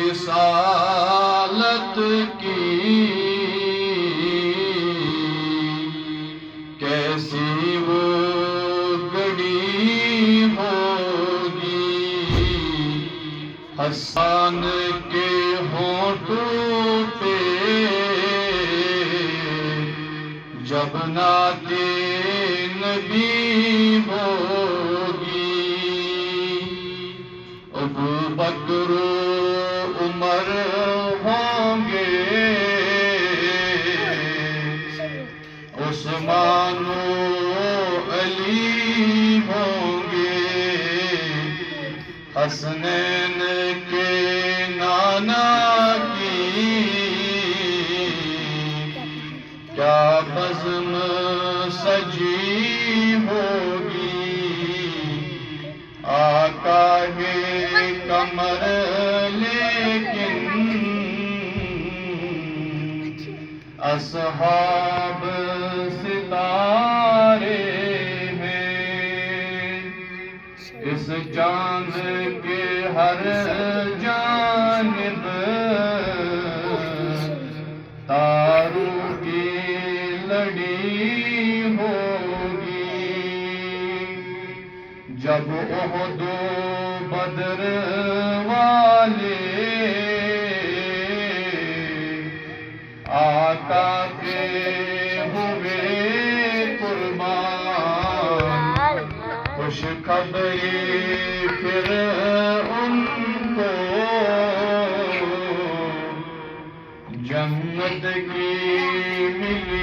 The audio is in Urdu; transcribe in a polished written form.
رسالت کی کیسی وہ گڑی ہوگی، حسان کے ہونٹوں پہ جب نعت نبی ہوگی، ابو بکر و عمر ہوں گے، عثمان و علی ہوں گے، حسنین کے نانا کی کیا بزم سجی ہوگی، آقا ہے کمر لیکن اصحاب ستارے ہیں، اس چاند کے ہر جانب تاروں کی لڑی ہوگی، جب احد و بدر والے آقا کے ہوئے قربان، خوش خبری پھر ان کو جنت کی ملی